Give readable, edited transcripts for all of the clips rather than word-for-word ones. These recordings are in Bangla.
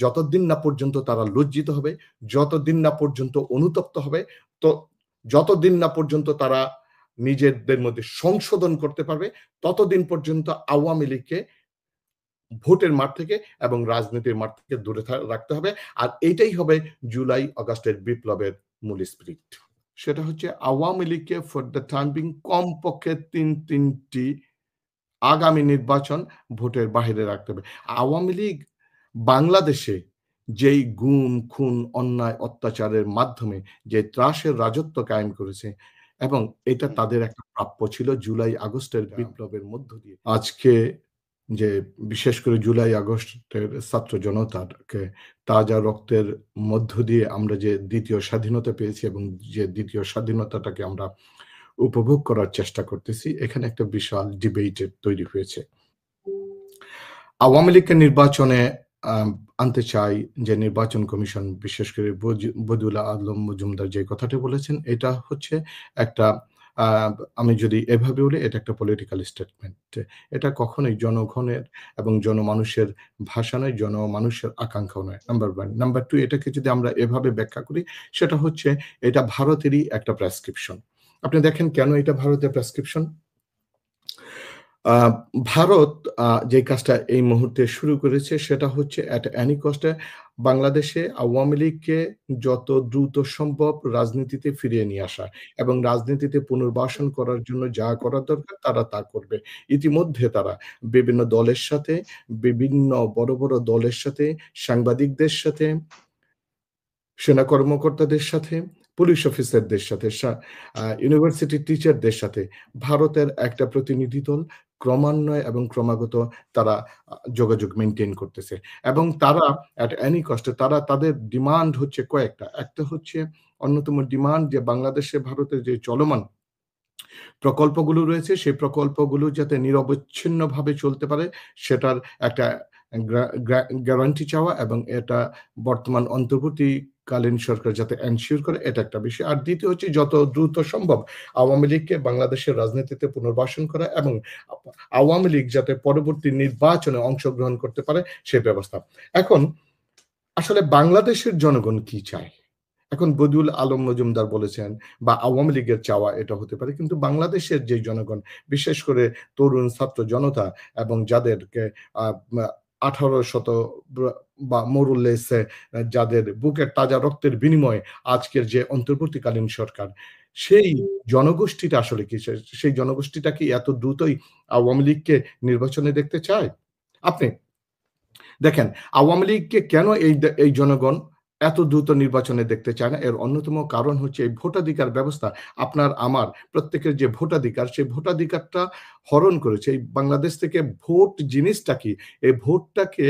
যতদিন না পর্যন্ত তারা লজ্জিত হবে, যতদিন না পর্যন্ত অনুতপ্ত হবে, তো যতদিন না পর্যন্ত তারা নিজেদের মধ্যে সংশোধন করতে পারবে, ততদিন পর্যন্ত আওয়ামী লীগকে ভোটের মাঠ থেকে এবং রাজনীতির মাঠ থেকে দূরে রাখতে হবে। আর এইটাই হবে জুলাই আগস্টের বিপ্লবের মূল স্পিরিট। সেটা হচ্ছে আওয়ামী লীগকে ফর দ্য টাইম বিং কমপক্ষে তিনটি আগামী নির্বাচন ভোটের বাহিরে রাখতে হবে। আওয়ামী লীগ বাংলাদেশে যেই গুম, খুন, অন্যায়, অত্যাচারের মাধ্যমে যে ত্রাসের রাজত্ব কায়েম করেছে এবং এটা তাদের একটা প্রাপ্য ছিল জুলাই আগস্টের বিপ্লবের মধ্য দিয়ে। আজকে যে বিশেষ করে জুলাই আগস্টের ছাত্র জনতাকে তাজা রক্তের মধ্য দিয়ে আমরা যে দ্বিতীয় স্বাধীনতা পেয়েছি এবং যে দ্বিতীয় স্বাধীনতাটাকে আমরা উপভোগ করার চেষ্টা করতেছি, এখানে একটা বিশাল ডিবেটের তৈরি হয়েছে। আওয়ামী লীগকে নির্বাচনে আনতে চাই যে নির্বাচন কমিশন, বিশেষ করে বদিউল আলম মজুমদার যে কথাটি বলেছেন, এটা হচ্ছে একটা আমি যদি এভাবে বলি, এটা একটা পলিটিক্যাল স্টেটমেন্ট। এটা কখনোই জনগণের এবং জনমানুষের ভাষা নয়, জনমানুষের আকাঙ্ক্ষাও নয়, নাম্বার 1। নাম্বার 2, এটাকে যদি আমরা এভাবে ব্যাখ্যা করি, সেটা হচ্ছে এটা ভারতেরই একটা প্রেসক্রিপশন। আপনি দেখেন কেন এটা ভারতের প্রেসক্রিপশন? ভারত যে কাজটা এই মুহূর্তে শুরু করেছে সেটা হচ্ছে এট এনি কস্টে বাংলাদেশে আওয়ামী লীগকে যত দ্রুত সম্ভব রাজনীতিতে ফিরিয়ে নিয়ে আসা এবং রাজনীতিতে পুনর্বাসন করার জন্য যা করা দরকার তারা তা করবে। ইতিমধ্যে তারা বিভিন্ন দলের সাথে, বিভিন্ন বড়, বড় দলের সাথে, সাংবাদিকদের সাথে, সেনা কর্মকর্তাদের সাথে, পুলিশ অফিসারদের সাথে, ইউনিভার্সিটির টিচারদের সাথে ভারতের একটা প্রতিনিধি দল ক্রমান্বয়ে এবং ক্রমাগত তারা যোগাযোগ মেইনটেইন করতেছে এবং তারা এট এনি কস্টে তারা তাদের ডিমান্ড হচ্ছে কয়েকটা। একটা হচ্ছে অন্যতম ডিমান্ড যে বাংলাদেশে ভারতের যে চলমান প্রকল্পগুলো রয়েছে সেই প্রকল্পগুলো যাতে নিরবচ্ছিন্নভাবে চলতে পারে সেটার একটা গ্যারান্টি চাওয়া এবং এটা বর্তমান অন্তর্বর্তীকালীন সরকার যাতে এনশিওর করে, এটা একটা বিষয়। আর দ্বিতীয় হচ্ছে যত দ্রুত সম্ভব আওয়ামী লীগকে বাংলাদেশের রাজনীতিতে পুনর্বাসন করা এবং আওয়ামী লীগ যাতে পরবর্তী নির্বাচনে অংশগ্রহণ করতে পারে সে ব্যবস্থা। এখন আসলে বাংলাদেশের জনগণ কি চায়? এখন বদিউল আলম মজুমদার বলেছেন বা আওয়ামী লীগের চাওয়া এটা হতে পারে, কিন্তু বাংলাদেশের যে জনগণ, বিশেষ করে তরুণ ছাত্র জনতা এবং যাদেরকে 18শত বা মোরুল্লেসে যাদের বুকের তাজা রক্তের বিনিময়ে আজকের যে অন্তর্বর্তীকালীন সরকার, সেই জনগোষ্ঠীটা আসলে কি? সেই জনগোষ্ঠীটা কি এত দ্রুতই আওয়ামী লীগকে নির্বাচনে দেখতে চায়? আপনি দেখেন আওয়ামী লীগকে কেন এই জনগণ এত দ্রুত নির্বাচনে দেখতে চায় না? এর অন্যতম কারণ হচ্ছে এই ভোটাধিকার ব্যবস্থা। আপনার আমার প্রত্যেকের যে ভোটাধিকার, সেই ভোটাধিকারটা হরণ করেছে। এই বাংলাদেশ থেকে ভোট জিনিসটা কি? এই ভোটটাকে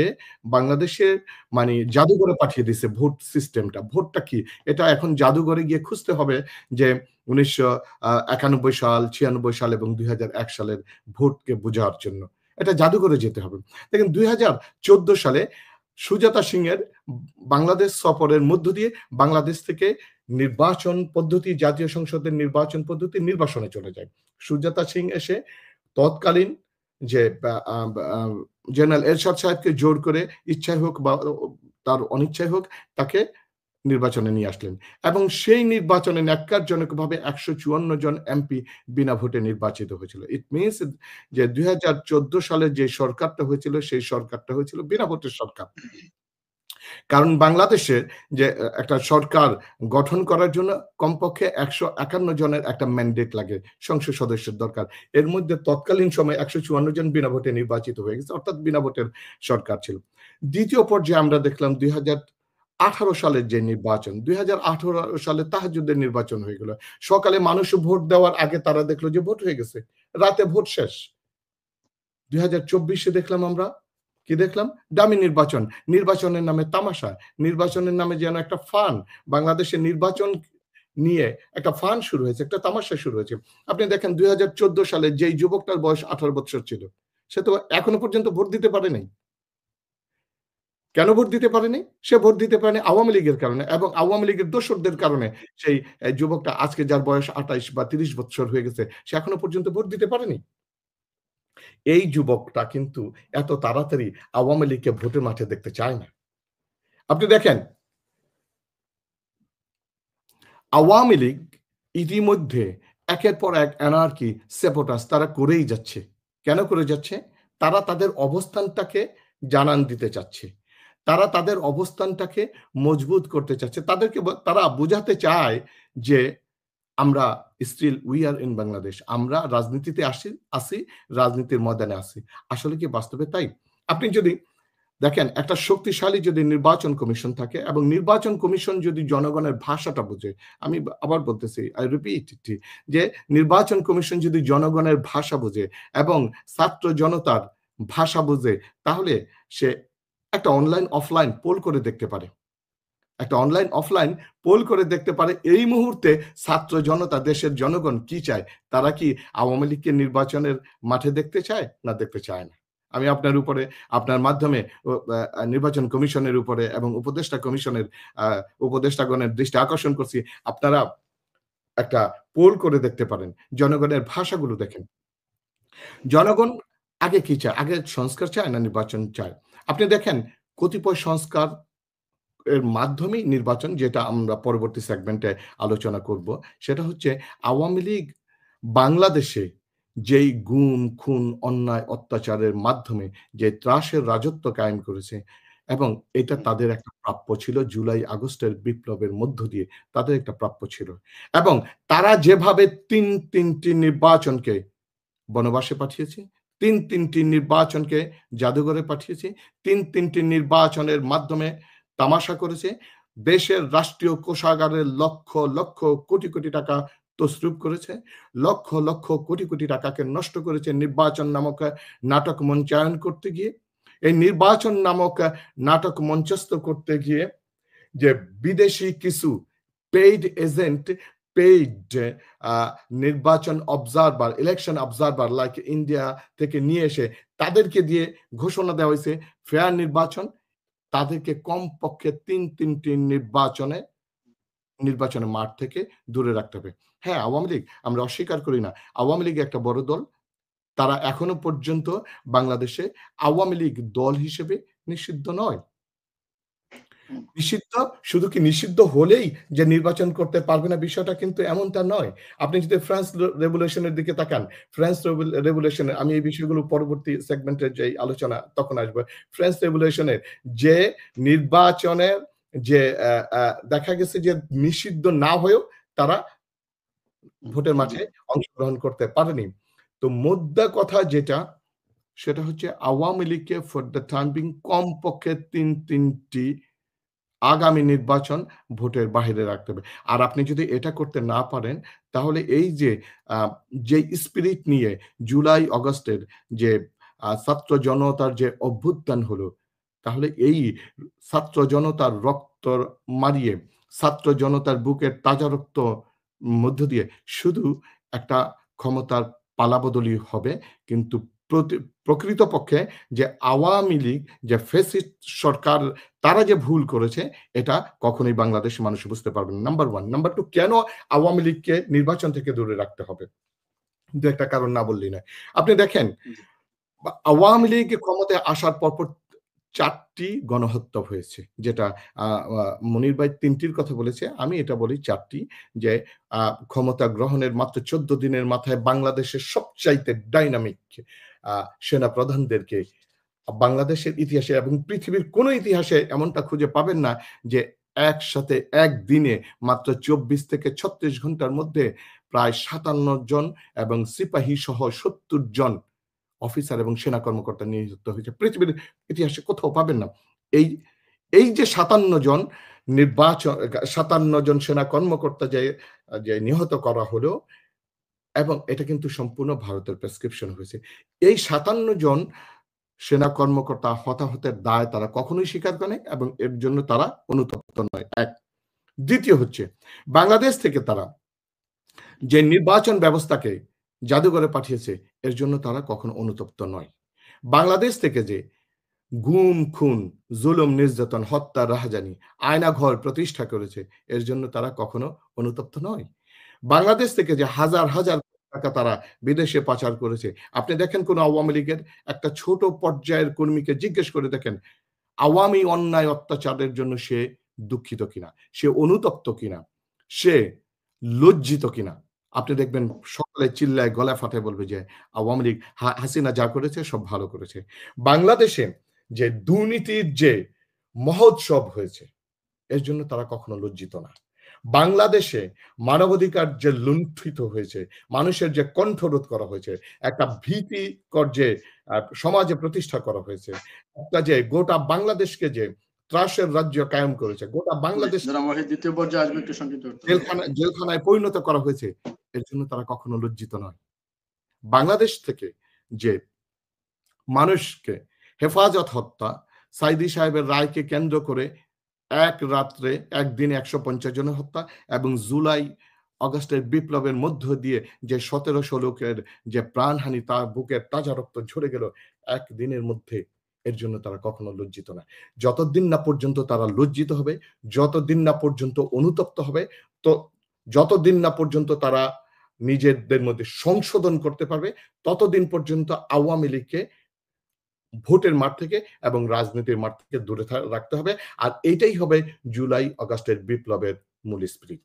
বাংলাদেশের মানে জাদুঘরে পাঠিয়ে দিছে ভোট সিস্টেমটা। ভোটটা কি? এটা এখন জাদুঘরে গিয়ে খুঁজতে হবে যে ১৯৯১ সাল, ৯৬ সাল এবং ২০০১ সালের ভোটকে বোঝার জন্য। এটা জাদুঘরে যেতে হবে। দেখেন ২০১৪ সালে সুজাতা সিংয়ের বাংলাদেশ সফরের মধ্য দিয়ে বাংলাদেশ থেকে নির্বাচন পদ্ধতি, জাতীয় সংসদের নির্বাচন পদ্ধতি নির্বাসনে চলে যায়। সুজাতা সিং এসে তৎকালীন যে জেনারেল এরশাদ সাহেবকে জোর করে ইচ্ছায় হোক বা তার অনিচ্ছায় হোক তাকে নির্বাচনে নিয়ে আসলেন এবং সেই নির্বাচনে ন্যক্কারজনকভাবে ১৫৪ জন এমপি বিনা ভোটে নির্বাচিত হয়েছিল। ইট মিনস যে ২০১৪ সালে যে সরকারটা হয়েছিল সেই সরকারটা হয়েছিল বিনা ভোটের সরকার। কারণ বাংলাদেশে যে একটা সরকার গঠন করার জন্য কমপক্ষে ১৫১ জনের একটা ম্যান্ডেট লাগে, সংসদ সদস্যের দরকার। এর মধ্যে তৎকালীন সময়ে ১৫৪ জন বিনা ভোটে নির্বাচিত হয়ে গেছে, অর্থাৎ বিনা ভোটের সরকার ছিল। দ্বিতীয় পর্যায়ে আমরা দেখলাম ২০১৮ সালের যে নির্বাচন, ২০১৮ সালে তাহাজ্জুদের নির্বাচন হয়ে গেল। সকালে মানুষ ভোট দেওয়ার আগে তারা দেখলো যে ভোট হয়ে গেছে, রাতে ভোট শেষ। ২০২৪ দেখলাম আমরা কি দেখলাম? ডামি নির্বাচন। নির্বাচনের নামে তামাশা। নির্বাচনের নামে যেন একটা ফান। বাংলাদেশের নির্বাচন নিয়ে একটা ফান শুরু হয়েছে, একটা তামাশা শুরু হয়েছে। আপনি দেখেন ২০১৪ সালে যেই যুবকটার বয়স ১৮ বৎসর ছিল, সে তো এখনো পর্যন্ত ভোট দিতে পারে নাই। কেন ভোট দিতে পারেনি? সে ভোট দিতে পারেনি আওয়ামী লীগের কারণে এবং আওয়ামী লীগের দোসরদের কারণে সেই যুবকটা আজকে যার বয়স ২৮ বা ৩০ বৎসর হয়ে গেছে, সে এখনো পর্যন্ত ভোট দিতে পারেনি। এই যুবকটা কিন্তু এত তাড়াতাড়ি আওয়ামী লীগকে ভোটের মাঠে দেখতে চায় না। আপনি দেখেন আওয়ামী লীগ ইতিমধ্যে একের পর এক অ্যানার্কি, স্যাবোটাজ তারা করেই যাচ্ছে। কেন করে যাচ্ছে? তারা তাদের অবস্থানটাকে জানান দিতে চাচ্ছে। তারা তাদের অবস্থানটাকে মজবুত করতে চাচ্ছে। তাদেরকে তারা বুঝাতে চায় যে, আমরা still we are in Bangladesh. আমরা রাজনীতিতে আছি, রাজনীতির ময়দানে আছি। আসলে কি বাস্তবে তাই? আপনি যদি দেখেন একটা শক্তিশালী যদি নির্বাচন কমিশন থাকে এবং নির্বাচন কমিশন যদি জনগণের ভাষাটা বুঝে, আমি আবার বলতেছি, I repeat it, যে নির্বাচন কমিশন যদি জনগণের ভাষা বুঝে এবং ছাত্র জনতার ভাষা বুঝে, তাহলে সে একটা অনলাইন অফলাইন পোল করে দেখতে পারে। একটা অনলাইন অফলাইন পোল করে দেখতে পারে এই মুহূর্তে ছাত্র জনতা, দেশের জনগণ কি চায়? তারা কি আওয়ামী লীগকে নির্বাচনের মাঠে দেখতে চায়? না দেখতে চায় না। আমি আপনার উপরে, আপনার মাধ্যমে ও নির্বাচন কমিশনের উপরে এবং উপদেষ্টা কমিশনের আ উপদেষ্টাগণের দৃষ্টি আকর্ষণ করছি। আপনারা একটা পোল করে দেখতে পারেন। জনগণের ভাষাগুলো দেখেন। জনগণ আগে কি চায়? আগে সংস্কার চায় না নির্বাচন চায়? আপনি দেখেন কতিপয় সংস্কার এর মাধ্যমেই নির্বাচন, যেটা আমরা পরবর্তী সেগমেন্টে আলোচনা করব। সেটা হচ্ছে আওয়ামী লীগ বাংলাদেশে যেই গুম, খুন, অন্যায়, অত্যাচারের মাধ্যমে যে ত্রাসের রাজত্ব কায়েম করেছে এবং এটা তাদের একটা প্রাপ্য ছিল জুলাই আগস্টের বিপ্লবের মধ্য দিয়ে তাদের একটা প্রাপ্য ছিল। এবং তারা যেভাবে ৩ টি নির্বাচনকে বনবাসে পাঠিয়েছে, ৩টি নির্বাচনকে জাদুঘরে পাঠিয়েছে, ৩টি নির্বাচনের মাধ্যমে তামাশা করেছে। দেশের রাষ্ট্রীয় কোষাগারের লক্ষ, লক্ষ কোটি টাকা তছরূপ করেছে। লক্ষ, লক্ষ কোটি টাকাকে নষ্ট করেছে নির্বাচন নামক নাটক মঞ্চায়ন করতে গিয়ে। এই নির্বাচন নামক নাটক মঞ্চস্থ করতে গিয়ে যে বিদেশি কিছু পেইড এজেন্ট, পেইড আ নির্বাচন observer, election observer like India থেকে নিয়ে এসে তাদেরকে দিয়ে ঘোষণা দেওয়া হইছে ফেয়ার নির্বাচন। তাদেরকে কমপক্ষে ৩ টি নির্বাচনের মাঠ থেকে দূরে রাখতে হবে। হ্যাঁ, আওয়ামী লীগ আমরা অস্বীকার করি না। আওয়ামী লীগ একটা বড় দল। তারা এখনো পর্যন্ত বাংলাদেশে আওয়ামী লীগ দল হিসেবে নিষিদ্ধ নয়। হুম, নিষিদ্ধ, শুধু কি নিষিদ্ধ হলেই যে নির্বাচন করতে পারবে না বিষয়টা কিন্তু এমনটা নয়। আপনি যদি ফ্রান্স রেভলিউশন এর দিকে তাকান, ফ্রান্স রেভলিউশন এ আমি এই বিষয়গুলো পরবর্তী সেগমেন্টের যেই আলোচনা তখন আসবে। ফ্রান্স রেভলিউশন এর যে নির্বাচনের যে আ আ দেখা গেছে যে নিষিদ্ধ না হয়েও তারা ভোটের হুম, জি। মাঠে অংশগ্রহণ করতে পারেনি। তো মোদ্দা কথা যেটা, সেটা হচ্ছে আওয়ামী লীগকে ফর দ্যা টাইম বিং কমপক্ষে ৩ টি আগামী নির্বাচন ভোটের বাহিরে রাখতে হবে। আর আপনি যদি এটা করতে না পারেন, তাহলে এই যে আ যেই স্পিরিট নিয়ে জুলাই অগাস্টের যে ছাত্র জনতার যে অভ্যুত্থান হলো, তাহলে এই ছাত্র জনতার রক্ত মারিয়ে, ছাত্র জনতার বুকের তাজা রক্ত মধ্য দিয়ে শুধু একটা ক্ষমতার পালাবদলি হবে। কিন্তু প্রতি প্রকৃতপক্ষে যে আওয়ামী লীগ, যে ফ্যাসিস্ট সরকার তারা যে ভুল করেছে, এটা কখনোই বাংলাদেশের মানুষ বুঝতে পারবে না। নাম্বার 1। নাম্বার 2, কেন আওয়ামী লীগকে নির্বাচন থেকে দূরে রাখতে হবে? ২-১ টা কারণ না বললেই নয়। আপনি দেখেন জি। আওয়ামী লীগ ক্ষমতায় আসার পরপর ৪ টি গণহত্যা হয়েছে। যেটা আ আ মনির ভাই ৩ টির কথা বলেছে। আমি এটা বলি ৪ টি। যে আ ক্ষমতা গ্রহণের মাত্র ১৪ দিনের মাথায় বাংলাদেশের সবচাইতে ডাইনামিক আ সেনাপ্রধানদেরকে বাংলাদেশের ইতিহাসে এবং পৃথিবীর কোন ইতিহাসে এমনটা খুঁজে পাবেন না যে একসাথে একদিনে মাত্র ২৪ থেকে ৩৬ ঘন্টার মধ্যে প্রায় ৫৭ জন এবং সিপাহী সহ ৭০ জন অফিসার এবং সেনা কর্মকর্তা নিযুক্ত হয়েছে। পৃথিবীর ইতিহাসে কোথাও পাবেন না। এই এই যে ৫৭ জন ৫৭ জন সেনা কর্মকর্তা যে নিহত করা হলো এবং এটা কিন্তু সম্পূর্ণ ভারতের প্রেসক্রিপশন হয়েছে। এই ৫৭ জন সেনা কর্মকর্তা হতাহতের দায় তারা কখনোই স্বীকার করে নাই এবং এর জন্য তারা অনুতপ্ত নয়। ১। দ্বিতীয় হচ্ছে বাংলাদেশ থেকে তারা যে নির্বাচন ব্যবস্থাকে জাদুঘরে পাঠিয়েছে, এর জন্য তারা কখনো অনুতপ্ত নয়। বাংলাদেশ থেকে যে গুম, খুন, জুলুম, নির্যাতন, হত্যা, রাহাজানি, আয়নাঘর প্রতিষ্ঠা করেছে, এর জন্য তারা কখনো অনুতপ্ত নয়। বাংলাদেশ থেকে যে হাজার টাকা তারা বিদেশে পাচার করেছে। আপনি দেখেন কোন আওয়ামী লীগের একটা ছোট পর্যায়ের কর্মীকে জিজ্ঞেস করে দেখেন, আওয়ামী অন্যায় অত্যাচারের জন্য সে দুঃখিত কিনা, সে অনুতপ্ত কিনা, সে লজ্জিত কিনা। আপনি দেখবেন সকলে চিল্লায় গলা ফাটায় বলবে যে আওয়ামী লীগ হাসিনা যা করেছে সব ভালো করেছে। বাংলাদেশে যে দুর্নীতির যে মহোৎসব হয়েছে এর জন্য তারা কখনো লজ্জিত না। বাংলাদেশে মানবাধিকার যে লুণ্ঠিত হয়েছে, মানুষের যে কণ্ঠরোধ করা হয়েছে, একটা ভীতিকর যে সমাজে প্রতিষ্ঠা করা হয়েছে, একটা যে গোটা বাংলাদেশকে যে ত্রাসের রাজ্য কায়েম করেছে, গোটা বাংলাদেশ জনাব ওয়াহিদ দ্বিতীয় পর্যায়ে আসবে, একটু সংক্ষিপ্ত করতে হবে। জেলখানায় পরিণত করা হয়েছে, এর জন্য তারা কখনো লজ্জিত নয়। বাংলাদেশ থেকে যে মানুষকে হেফাজত হত্যা, সাঈদী সাহেবের রায়কে কেন্দ্র করে এক রাত্রে একদিনে ১৫০ জনের হত্যা এবং জুলাই আগস্টের বিপ্লবের মধ্য দিয়ে যে ১৭০০ লোকের যে প্রাণহানি, তার বুকের তাজা রক্ত ঝরে গেল একদিনের মধ্যে, এর জন্য তারা কখনো লজ্জিত না। যতদিন না পর্যন্ত তারা লজ্জিত হবে, যতদিন না পর্যন্ত অনুতপ্ত হবে, তো যতদিন না পর্যন্ত তারা নিজেদের মধ্যে সংশোধন করতে পারবে, ততদিন পর্যন্ত আওয়ামী লীগকে ভোটের মাঠ থেকে এবং রাজনীতির মাঠ থেকে দূরে রাখতে হবে। আর এইটাই হবে জুলাই আগস্টের বিপ্লবের মূল স্পিরিট।